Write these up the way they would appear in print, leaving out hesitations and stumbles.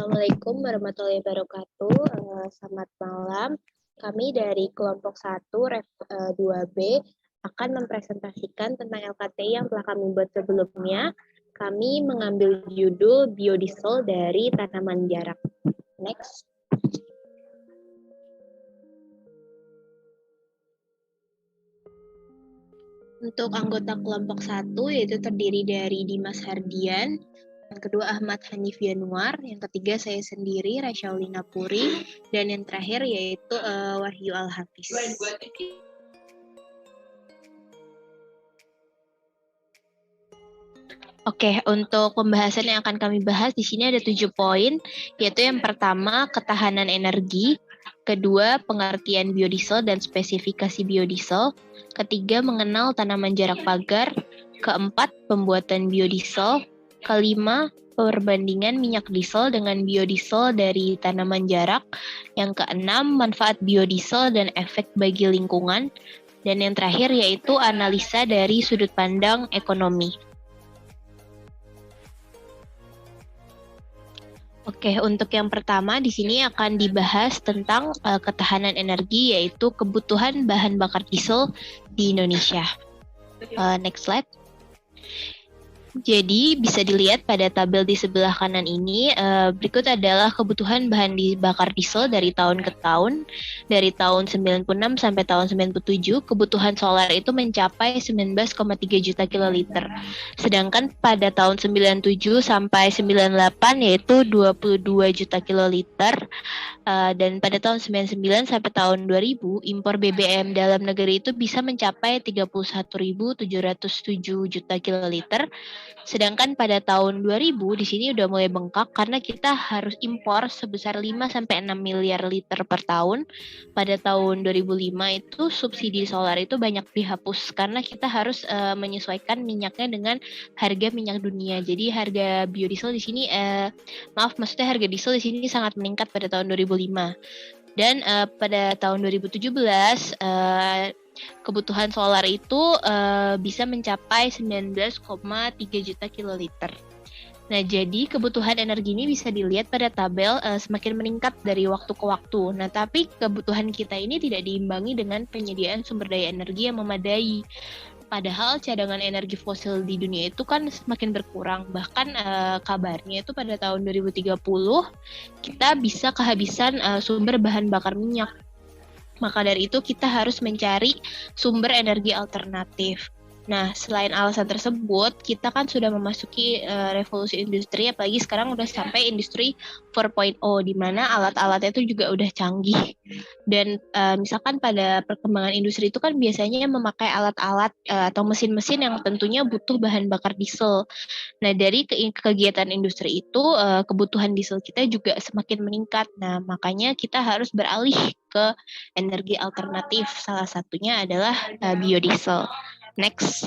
Assalamualaikum warahmatullahi wabarakatuh. Selamat malam. Kami dari kelompok 1 Ref 2B akan mempresentasikan tentang LKTI yang telah kami buat sebelumnya. Kami mengambil judul biodiesel dari tanaman jarak. Next. Untuk anggota kelompok 1 yaitu terdiri dari Dimas Hardian, yang kedua Ahmad Hanif Yanuar, yang ketiga saya sendiri Rasyaulina Puri, dan yang terakhir yaitu Wahyu Al-Hafiz. Oke, untuk pembahasan yang akan kami bahas di sini ada 7 poin, yaitu yang pertama ketahanan energi, kedua pengertian biodiesel dan spesifikasi biodiesel, ketiga mengenal tanaman jarak pagar, keempat pembuatan biodiesel, kelima perbandingan minyak diesel dengan biodiesel dari tanaman jarak, yang keenam manfaat biodiesel dan efek bagi lingkungan, dan yang terakhir yaitu analisa dari sudut pandang ekonomi. Oke, untuk yang pertama di sini akan dibahas tentang ketahanan energi, yaitu kebutuhan bahan bakar diesel di Indonesia. Next slide. Jadi bisa dilihat pada tabel di sebelah kanan ini, berikut adalah kebutuhan bahan bakar diesel dari tahun ke tahun. Dari tahun 96 sampai tahun 97, kebutuhan solar itu mencapai 19,3 juta kiloliter. Sedangkan pada tahun 97 sampai 98 yaitu 22 juta kiloliter. Dan pada tahun 99 sampai tahun 2000, impor BBM dalam negeri itu bisa mencapai 31.707 juta kiloliter. Sedangkan pada tahun 2000 di sini udah mulai bengkak karena kita harus impor sebesar 5 sampai 6 miliar liter per tahun. Pada tahun 2005 itu subsidi solar itu banyak dihapus karena kita harus menyesuaikan minyaknya dengan harga minyak dunia. Jadi harga biodiesel di sini maksudnya harga diesel di sini sangat meningkat pada tahun 2005. Dan pada tahun 2017 kebutuhan solar itu bisa mencapai 19,3 juta kiloliter. Nah, jadi kebutuhan energi ini bisa dilihat pada tabel semakin meningkat dari waktu ke waktu. Nah, tapi kebutuhan kita ini tidak diimbangi dengan penyediaan sumber daya energi yang memadai. Padahal cadangan energi fosil di dunia itu kan semakin berkurang. Bahkan kabarnya itu pada tahun 2030 kita bisa kehabisan sumber bahan bakar minyak. Maka dari itu kita harus mencari sumber energi alternatif. Nah, selain alasan tersebut, kita kan sudah memasuki revolusi industri, apalagi sekarang udah sampai industri 4.0, di mana alat-alatnya itu juga udah canggih. Dan misalkan pada perkembangan industri itu kan biasanya memakai alat-alat atau mesin-mesin yang tentunya butuh bahan bakar diesel. Nah, dari kegiatan industri itu, kebutuhan diesel kita juga semakin meningkat. Nah, makanya kita harus beralih ke energi alternatif. Salah satunya adalah biodiesel. Next.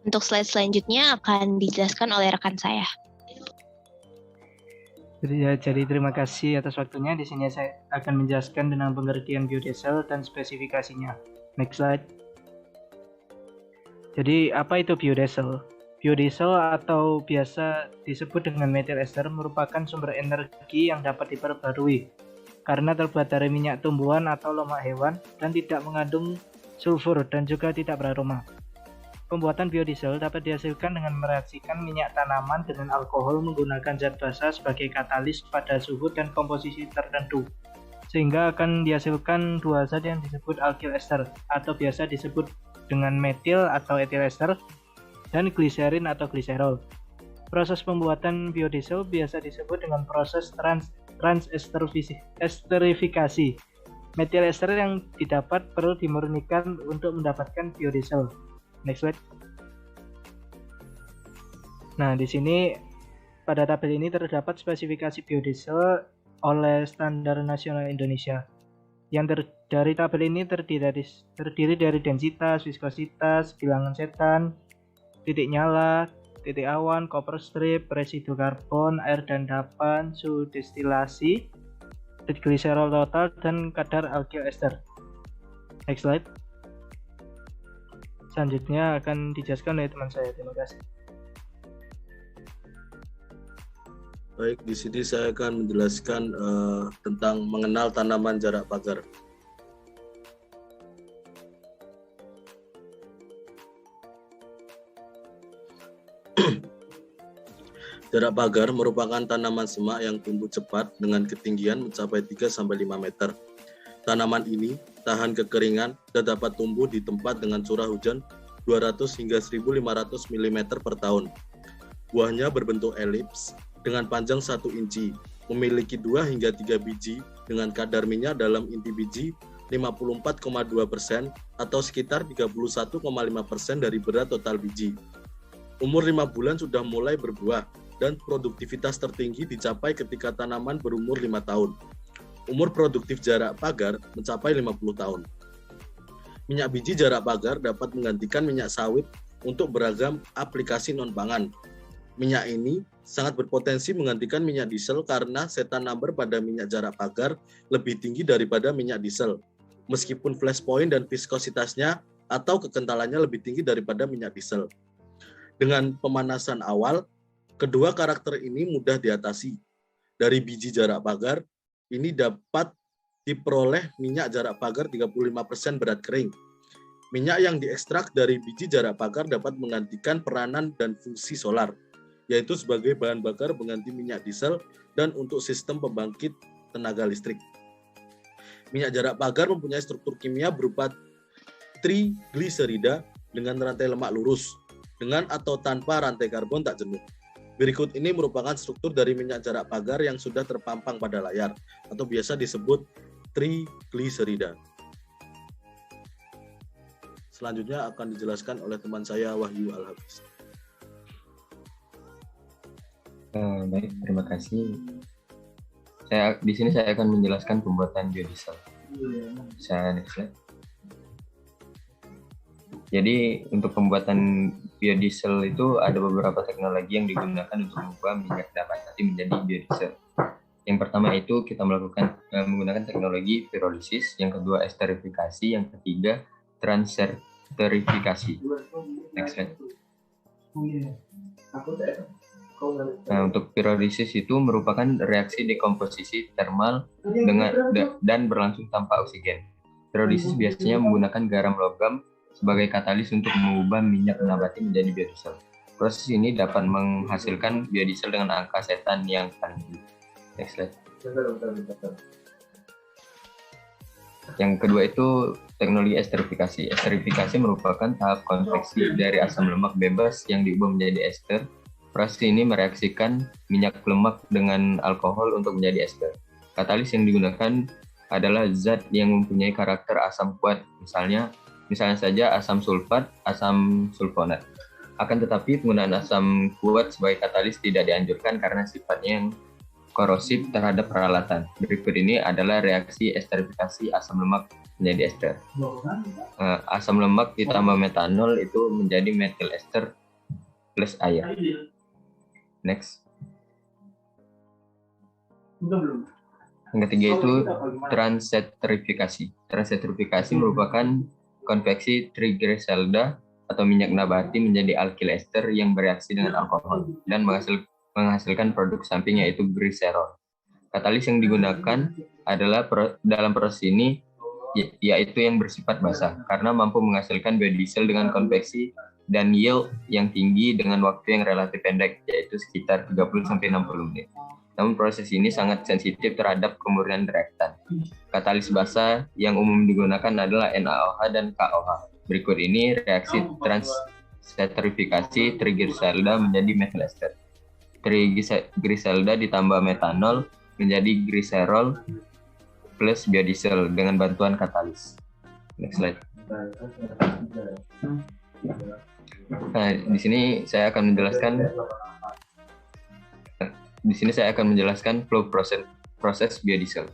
Untuk slide selanjutnya akan dijelaskan oleh rekan saya. Jadi terima kasih atas waktunya. Di sini saya akan menjelaskan tentang pengertian biodiesel dan spesifikasinya. Next slide. Jadi apa itu biodiesel? Biodiesel atau biasa disebut dengan methyl ester merupakan sumber energi yang dapat diperbarui karena terbuat dari minyak tumbuhan atau lemak hewan dan tidak mengandung sulfur dan juga tidak beraroma. Pembuatan biodiesel dapat dihasilkan dengan mereaksikan minyak tanaman dengan alkohol menggunakan zat basa sebagai katalis pada suhu dan komposisi tertentu, sehingga akan dihasilkan dua zat yang disebut alkyl ester atau biasa disebut dengan metil atau etil ester dan gliserin atau gliserol. Proses pembuatan biodiesel biasa disebut dengan proses transesterifikasi. Metil ester yang didapat perlu dimurnikan untuk mendapatkan biodiesel. Next slide. Nah, di sini pada tabel ini terdapat spesifikasi biodiesel oleh Standar Nasional Indonesia. Dari tabel ini terdiri dari densitas, viskositas, bilangan setan, titik nyala, titik awan, copper strip, residu karbon, air dan endapan, suhu destilasi, gliserol total, dan kadar alkyl ester. Next slide. Selanjutnya akan dijelaskan oleh teman saya. Terima kasih. Baik, di sini saya akan menjelaskan tentang mengenal tanaman jarak pagar. Jarak pagar merupakan tanaman semak yang tumbuh cepat dengan ketinggian mencapai 3-5 meter. Tanaman ini tahan kekeringan dan dapat tumbuh di tempat dengan curah hujan 200 hingga 1.500 mm per tahun. Buahnya berbentuk elips dengan panjang 1 inci, memiliki 2 hingga 3 biji dengan kadar minyak dalam inti biji 54,2% atau sekitar 31,5% dari berat total biji. Umur 5 bulan sudah mulai berbuah dan produktivitas tertinggi dicapai ketika tanaman berumur 5 tahun. Umur produktif jarak pagar mencapai 50 tahun. Minyak biji jarak pagar dapat menggantikan minyak sawit untuk beragam aplikasi non-pangan. Minyak ini sangat berpotensi menggantikan minyak diesel karena setan number pada minyak jarak pagar lebih tinggi daripada minyak diesel. Meskipun flash point dan viskositasnya atau kekentalannya lebih tinggi daripada minyak diesel. Dengan pemanasan awal, kedua karakter ini mudah diatasi. Dari biji jarak pagar, ini dapat diperoleh minyak jarak pagar 35% berat kering. Minyak yang diekstrak dari biji jarak pagar dapat menggantikan peranan dan fungsi solar, yaitu sebagai bahan bakar pengganti minyak diesel dan untuk sistem pembangkit tenaga listrik. Minyak jarak pagar mempunyai struktur kimia berupa trigliserida dengan rantai lemak lurus, dengan atau tanpa rantai karbon tak jenuh. Berikut ini merupakan struktur dari minyak jarak pagar yang sudah terpampang pada layar, atau biasa disebut trigliserida. Selanjutnya akan dijelaskan oleh teman saya Wahyu Al-Hafiz. Baik, terima kasih. Di sini saya akan menjelaskan pembuatan biodiesel. Saya next slide. Jadi untuk pembuatan biodiesel itu ada beberapa teknologi yang digunakan untuk mengubah minyak nabati menjadi biodiesel. Yang pertama itu kita menggunakan teknologi pirolisis, yang kedua esterifikasi, yang ketiga transesterifikasi. Next slide. Nah, untuk pirolisis itu merupakan reaksi dekomposisi termal dan berlangsung tanpa oksigen. Pirolisis biasanya menggunakan garam logam sebagai katalis untuk mengubah minyak nabati menjadi biodiesel. Proses ini dapat menghasilkan biodiesel dengan angka setan yang tinggi. Next slide. Yang kedua itu teknologi esterifikasi. Esterifikasi merupakan tahap konveksi dari asam lemak bebas yang diubah menjadi ester. Proses ini mereaksikan minyak lemak dengan alkohol untuk menjadi ester. Katalis yang digunakan adalah zat yang mempunyai karakter asam kuat, misalnya saja asam sulfat, asam sulfonat. Akan tetapi penggunaan asam kuat sebagai katalis tidak dianjurkan karena sifatnya yang korosif terhadap peralatan. Berikut ini adalah reaksi esterifikasi asam lemak menjadi ester. Asam lemak ditambah metanol itu menjadi metil ester plus air. Next. Yang ketiga itu transesterifikasi. Transesterifikasi merupakan konveksi triglycerida atau minyak nabati menjadi alkyl ester yang bereaksi dengan alkohol dan menghasilkan produk samping yaitu gliserol. Katalis yang digunakan adalah dalam proses ini yaitu yang bersifat basah karena mampu menghasilkan biodiesel dengan konveksi dan yield yang tinggi dengan waktu yang relatif pendek yaitu sekitar 30-60 menit. Namun proses ini sangat sensitif terhadap kemurnian reaktan. Katalis basah yang umum digunakan adalah NaOH dan KOH. Berikut ini reaksi transesterifikasi triglycerida menjadi metil ester. Triglycerida ditambah metanol menjadi gliserol plus biodiesel dengan bantuan katalis. Next slide. Nah, di sini saya akan menjelaskan flow proses biodiesel.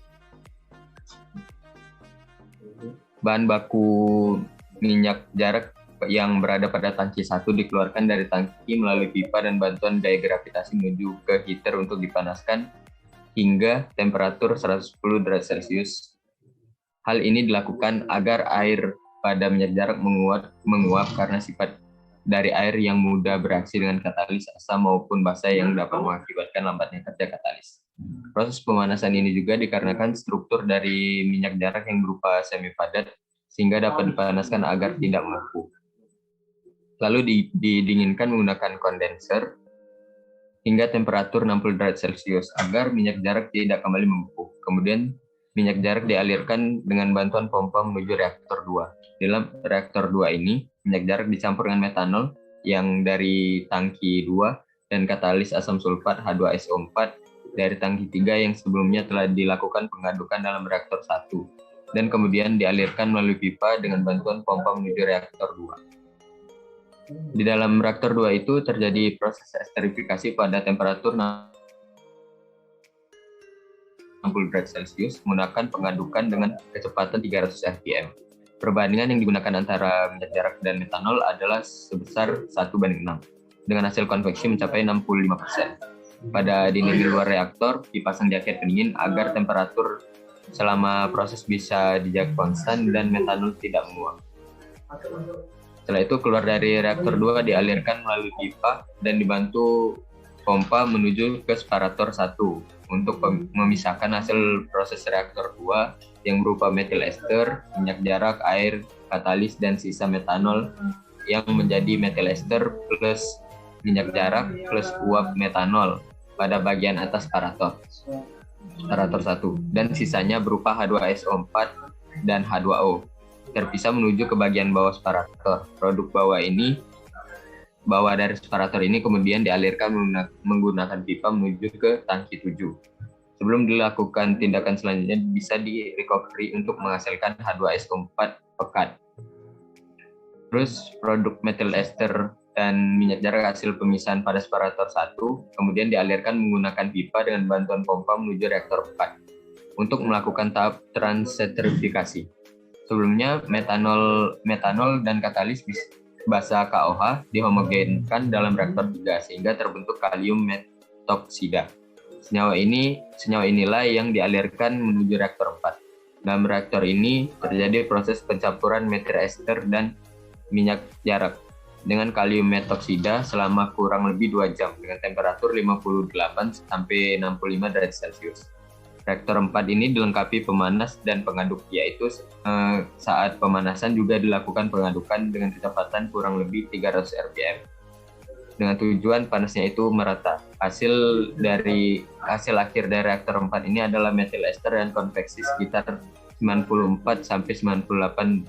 Bahan baku minyak jarak yang berada pada tangki 1 dikeluarkan dari tangki melalui pipa dan bantuan gaya gravitasi menuju ke heater untuk dipanaskan hingga temperatur 110 derajat Celcius. Hal ini dilakukan agar air pada minyak jarak menguap karena sifat dari air yang mudah bereaksi dengan katalis asam maupun basa yang dapat mengakibatkan lambatnya kerja katalis. Proses pemanasan ini juga dikarenakan struktur dari minyak jarak yang berupa semi padat sehingga dapat dipanaskan agar tidak melepuh. Lalu didinginkan menggunakan kondenser hingga temperatur 60 derajat Celcius agar minyak jarak tidak kembali membeku. Kemudian minyak jarak dialirkan dengan bantuan pompa menuju reaktor 2. Dalam reaktor 2 ini, minyak jarak dicampur dengan metanol yang dari tangki 2 dan katalis asam sulfat H2SO4 dari tangki 3 yang sebelumnya telah dilakukan pengadukan dalam reaktor 1 dan kemudian dialirkan melalui pipa dengan bantuan pompa menuju reaktor 2. Di dalam reaktor 2 itu terjadi proses esterifikasi pada temperatur 60 derajat Celcius menggunakan pengadukan dengan kecepatan 300 rpm. Perbandingan yang digunakan antara minyak jarak dan metanol adalah sebesar 1:6, dengan hasil konveksi mencapai 65%. Pada dinding di luar reaktor dipasang jaket pendingin agar temperatur selama proses bisa dijaga konstan dan metanol tidak menguap. Setelah itu keluar dari reaktor 2 dialirkan melalui pipa dan dibantu pompa menuju ke separator 1 untuk memisahkan hasil proses reaktor 2 yang berupa metil ester, minyak jarak, air, katalis, dan sisa metanol yang menjadi metil ester plus minyak jarak plus uap metanol pada bagian atas separator 1 dan sisanya berupa H2SO4 dan H2O terpisah menuju ke bagian bawah separator. Produk bawah dari separator ini kemudian dialirkan menggunakan pipa menuju ke tangki 7. Sebelum dilakukan tindakan selanjutnya bisa di recovery untuk menghasilkan H2SO4 pekat. Terus produk metil ester dan minyak jarak hasil pemisahan pada separator 1 kemudian dialirkan menggunakan pipa dengan bantuan pompa menuju reaktor 4 untuk melakukan tahap transeterifikasi. Sebelumnya metanol dan katalis basa KOH dihomogenkan dalam reaktor 3 sehingga terbentuk kalium metoksida. Senyawa inilah yang dialirkan menuju reaktor 4. Dalam reaktor ini terjadi proses pencampuran metil ester dan minyak jarak dengan kalium metoksida selama kurang lebih 2 jam dengan temperatur 58 sampai 65 derajat Celcius. Reaktor 4 ini dilengkapi pemanas dan pengaduk, yaitu saat pemanasan juga dilakukan pengadukan dengan kecepatan kurang lebih 300 rpm. Dengan tujuan panasnya itu merata. Hasil akhir dari reaktor 4 ini adalah metil ester dan konveksi sekitar 94 sampai 98%.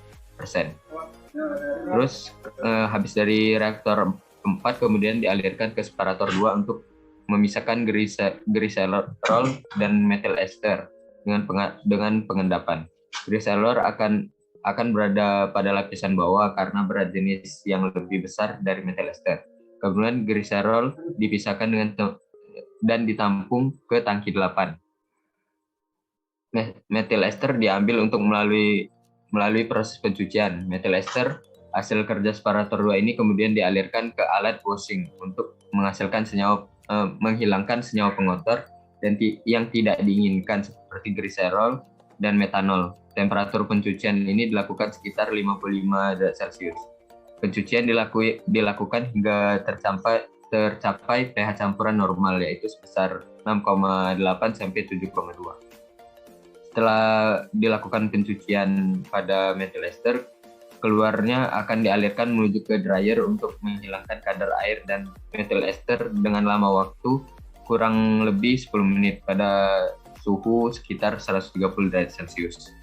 Terus habis dari reaktor 4 kemudian dialirkan ke separator 2 untuk memisahkan glycerol dan metil ester dengan pengendapan. Glycerol akan berada pada lapisan bawah karena berat jenis yang lebih besar dari metil ester. Kemudian glycerol dipisahkan dan ditampung ke tangki 8. Metil ester diambil untuk melalui proses pencucian. Metil ester hasil kerja separator 2 ini kemudian dialirkan ke alat washing untuk menghilangkan senyawa pengotor dan yang tidak diinginkan seperti glycerol dan metanol. Temperatur pencucian ini dilakukan sekitar 55 derajat Celcius. Pencucian dilakukan hingga tercapai pH campuran normal yaitu sebesar 6,8 sampai 7,2. Setelah dilakukan pencucian pada metil ester, keluarnya akan dialirkan menuju ke dryer untuk menghilangkan kadar air dan metil ester dengan lama waktu kurang lebih 10 menit pada suhu sekitar 130 derajat Celcius.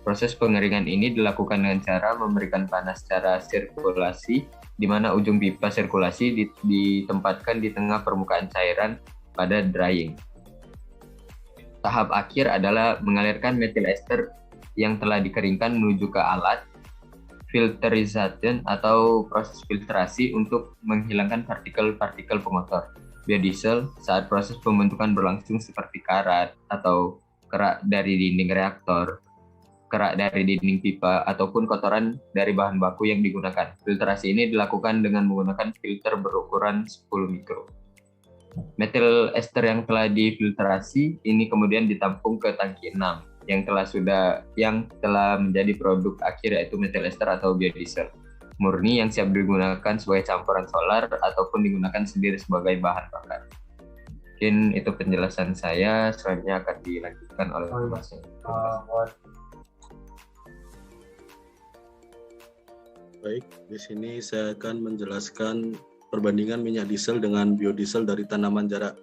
Proses pengeringan ini dilakukan dengan cara memberikan panas secara sirkulasi, di mana ujung pipa sirkulasi ditempatkan di tengah permukaan cairan pada drying. Tahap akhir adalah mengalirkan metil ester yang telah dikeringkan menuju ke alat filterization atau proses filtrasi untuk menghilangkan partikel-partikel pengotor biodiesel saat proses pembentukan berlangsung seperti karat atau kerak dari dinding reaktor, kerak dari dinding pipa, ataupun kotoran dari bahan baku yang digunakan. Filtrasi ini dilakukan dengan menggunakan filter berukuran 10 mikro. Metil ester yang telah difiltrasi ini kemudian ditampung ke tangki 6 yang telah menjadi produk akhir yaitu metil ester atau biodiesel. murni yang siap digunakan sebagai campuran solar ataupun digunakan sendiri sebagai bahan bakar. Mungkin itu penjelasan saya, selanjutnya akan dilanjutkan oleh Mas. Baik, di sini saya akan menjelaskan perbandingan minyak diesel dengan biodiesel dari tanaman jarak.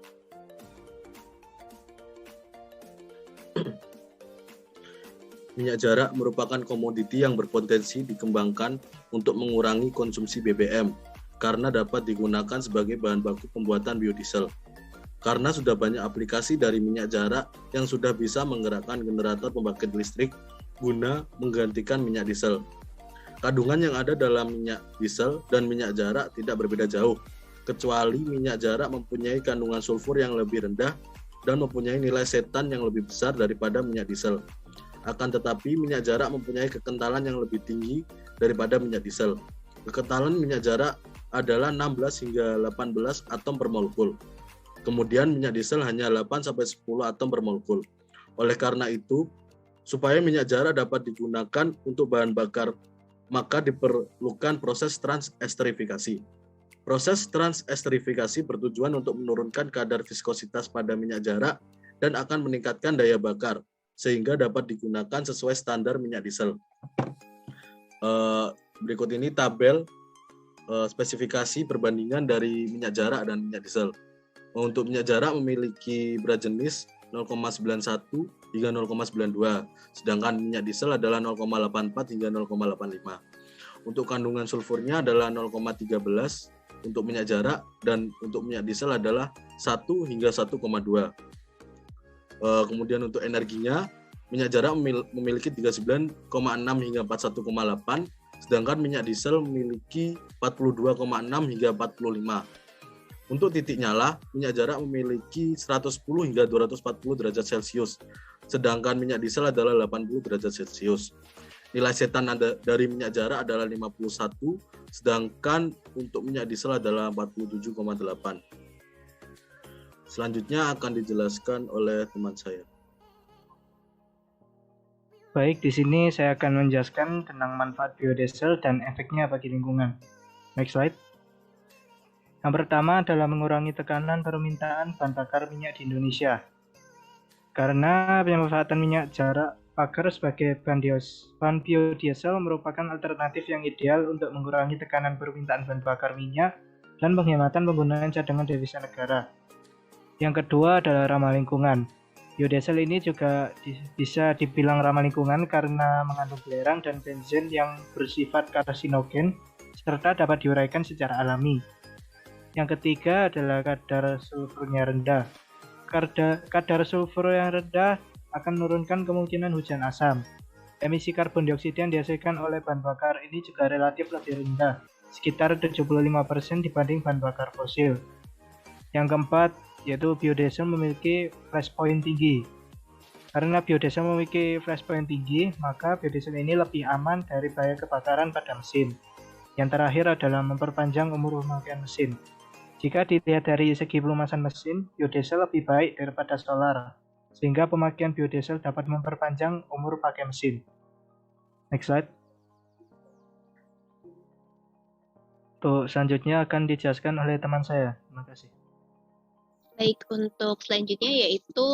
Minyak jarak merupakan komoditi yang berpotensi dikembangkan untuk mengurangi konsumsi BBM karena dapat digunakan sebagai bahan baku pembuatan biodiesel. Karena sudah banyak aplikasi dari minyak jarak yang sudah bisa menggerakkan generator pembangkit listrik guna menggantikan minyak diesel. Kandungan yang ada dalam minyak diesel dan minyak jarak tidak berbeda jauh, kecuali minyak jarak mempunyai kandungan sulfur yang lebih rendah dan mempunyai nilai setan yang lebih besar daripada minyak diesel. Akan tetapi minyak jarak mempunyai kekentalan yang lebih tinggi daripada minyak diesel. Kekentalan minyak jarak adalah 16 hingga 18 atom per molekul. Kemudian minyak diesel hanya 8-10 atom per molekul. Oleh karena itu, supaya minyak jarak dapat digunakan untuk bahan bakar, maka diperlukan proses transesterifikasi. Proses transesterifikasi bertujuan untuk menurunkan kadar viskositas pada minyak jarak dan akan meningkatkan daya bakar, sehingga dapat digunakan sesuai standar minyak diesel. Berikut ini tabel spesifikasi perbandingan dari minyak jarak dan minyak diesel. Untuk minyak jarak memiliki berat jenis 0,91 hingga 0,92, sedangkan minyak diesel adalah 0,84 hingga 0,85. Untuk kandungan sulfurnya adalah 0,13 untuk minyak jarak dan untuk minyak diesel adalah 1 hingga 1,2. Kemudian untuk energinya, minyak jarak memiliki 39,6 hingga 41,8, sedangkan minyak diesel memiliki 42,6 hingga 45. Untuk titik nyala, minyak jarak memiliki 110 hingga 240 derajat Celcius, sedangkan minyak diesel adalah 80 derajat Celcius. Nilai setan dari minyak jarak adalah 51, sedangkan untuk minyak diesel adalah 47,8. Selanjutnya akan dijelaskan oleh teman saya. Baik, di sini saya akan menjelaskan tentang manfaat biodiesel dan efeknya bagi lingkungan. Next slide. Yang pertama adalah mengurangi tekanan permintaan bahan bakar minyak di Indonesia. Karena pemanfaatan minyak jarak pagar sebagai bahan biodiesel merupakan alternatif yang ideal untuk mengurangi tekanan permintaan bahan bakar minyak dan penghematan penggunaan cadangan devisa negara. Yang kedua adalah ramah lingkungan. Biodiesel ini juga bisa dibilang ramah lingkungan karena mengandung belerang dan benzen yang bersifat karsinogen serta dapat diuraikan secara alami. Yang ketiga adalah kadar sulfurnya rendah. Kadar sulfur yang rendah akan menurunkan kemungkinan hujan asam. Emisi karbon dioksida yang dihasilkan oleh bahan bakar ini juga relatif lebih rendah, sekitar 75% dibanding bahan bakar fosil. Yang keempat, yaitu biodiesel memiliki flashpoint tinggi. Karena biodiesel memiliki flashpoint tinggi, maka biodiesel ini lebih aman dari bahaya kebakaran pada mesin. Yang terakhir adalah memperpanjang umur pemakaian mesin. Jika dilihat dari segi pelumasan mesin, biodiesel lebih baik daripada solar, sehingga pemakaian biodiesel dapat memperpanjang umur pakai mesin. Next slide. Untuk selanjutnya akan dijelaskan oleh teman saya. Terima kasih. Baik, untuk selanjutnya yaitu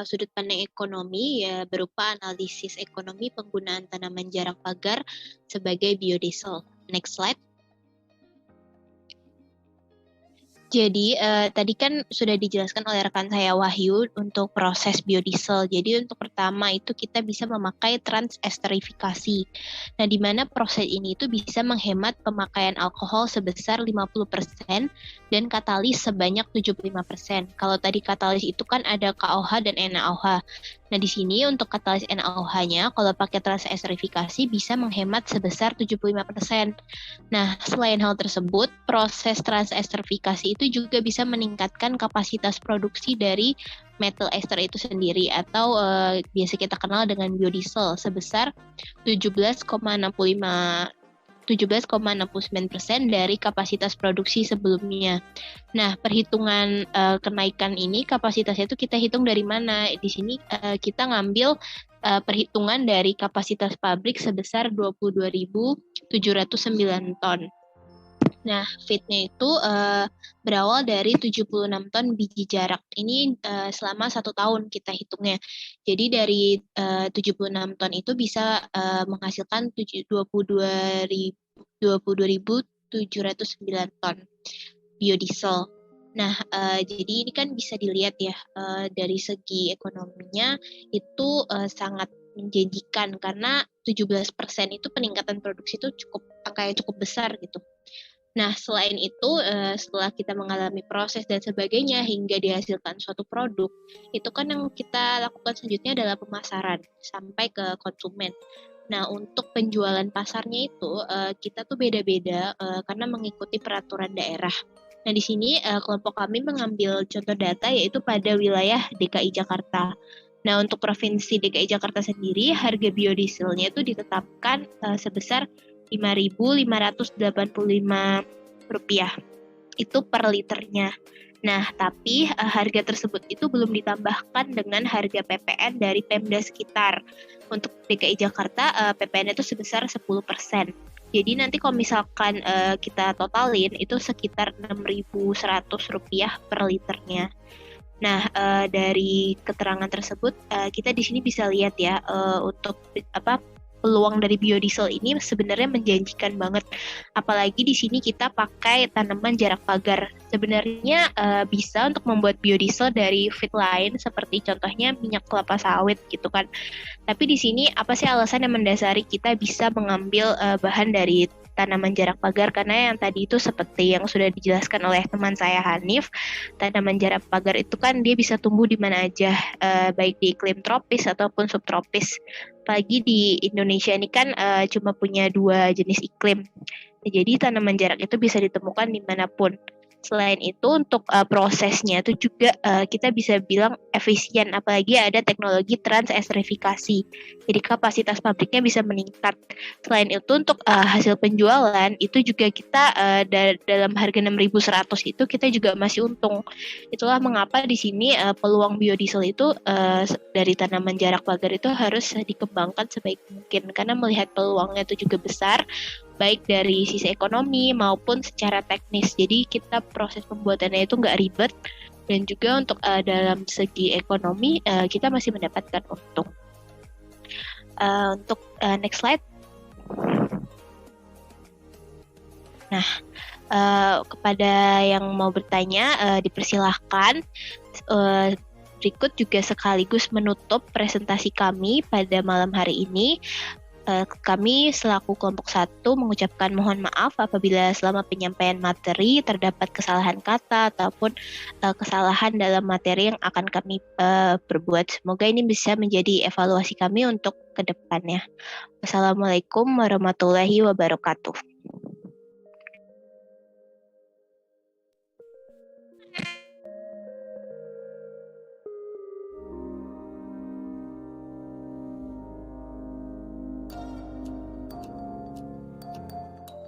sudut pandang ekonomi ya berupa analisis ekonomi penggunaan tanaman jarak pagar sebagai biodiesel. Next slide. Jadi tadi kan sudah dijelaskan oleh rekan saya Wahyu untuk proses biodiesel. Jadi untuk pertama itu kita bisa memakai transesterifikasi. Nah, di mana proses ini itu bisa menghemat pemakaian alkohol sebesar 50% dan katalis sebanyak 75%. Kalau tadi katalis itu kan ada KOH dan NaOH. Nah, di sini untuk katalis NaOH-nya kalau pakai transesterifikasi bisa menghemat sebesar 75%. Nah, selain hal tersebut, proses transesterifikasi itu juga bisa meningkatkan kapasitas produksi dari metal ester itu sendiri atau biasa kita kenal dengan biodiesel sebesar 17,69% dari kapasitas produksi sebelumnya. Nah, perhitungan kenaikan ini kapasitasnya itu kita hitung dari mana? Di sini kita ngambil perhitungan dari kapasitas pabrik sebesar 22.000 709 ton. Nah, feed-nya itu berawal dari 76 ton biji jarak. Ini selama 1 tahun kita hitungnya. Jadi dari 76 ton itu bisa menghasilkan 22.709 ton biodiesel. Nah, jadi ini kan bisa dilihat ya, dari segi ekonominya itu sangat menjanjikan karena 17% itu peningkatan produksi itu angka yang cukup besar gitu. Nah, selain itu, setelah kita mengalami proses dan sebagainya hingga dihasilkan suatu produk, itu kan yang kita lakukan selanjutnya adalah pemasaran sampai ke konsumen. Nah, untuk penjualan pasarnya itu, kita tuh beda-beda karena mengikuti peraturan daerah. Nah, di sini kelompok kami mengambil contoh data yaitu pada wilayah DKI Jakarta. Nah, untuk Provinsi DKI Jakarta sendiri, harga biodieselnya itu ditetapkan sebesar Rp5.585 itu per liternya. Nah, tapi harga tersebut itu belum ditambahkan dengan harga PPN dari Pemda sekitar. Untuk DKI Jakarta, PPN itu sebesar 10%. Jadi nanti kalau misalkan kita totalin itu sekitar Rp6.100 per liternya. Nah, dari keterangan tersebut kita di sini bisa lihat ya untuk peluang dari biodiesel ini sebenarnya menjanjikan banget. Apalagi di sini kita pakai tanaman jarak pagar. Sebenarnya bisa untuk membuat biodiesel dari feed lain seperti contohnya minyak kelapa sawit gitu kan. Tapi di sini apa sih alasan yang mendasari kita bisa mengambil bahan dari tanaman jarak pagar? Karena yang tadi itu seperti yang sudah dijelaskan oleh teman saya Hanif, tanaman jarak pagar itu kan dia bisa tumbuh di mana aja, baik di iklim tropis ataupun subtropis. Apalagi di Indonesia ini kan cuma punya 2 jenis iklim. Jadi tanaman jarak itu bisa ditemukan dimanapun. Selain itu untuk prosesnya itu juga kita bisa bilang efisien, apalagi ada teknologi transestrifikasi. Jadi kapasitas pabriknya bisa meningkat. Selain itu untuk hasil penjualan itu juga kita dalam harga 6.100 itu kita juga masih untung. Itulah mengapa di sini peluang biodiesel itu dari tanaman jarak pagar itu harus dikembangkan sebaik mungkin karena melihat peluangnya itu juga besar, baik dari sisi ekonomi maupun secara teknis. Jadi kita proses pembuatannya itu nggak ribet dan juga untuk dalam segi ekonomi kita masih mendapatkan untung. Untuk next slide. Nah, kepada yang mau bertanya dipersilahkan. Berikut juga sekaligus menutup presentasi kami pada malam hari ini. Kami selaku kelompok 1 mengucapkan mohon maaf apabila selama penyampaian materi terdapat kesalahan kata ataupun kesalahan dalam materi yang akan kami perbuat. Semoga ini bisa menjadi evaluasi kami untuk ke depannya. Wassalamualaikum warahmatullahi wabarakatuh.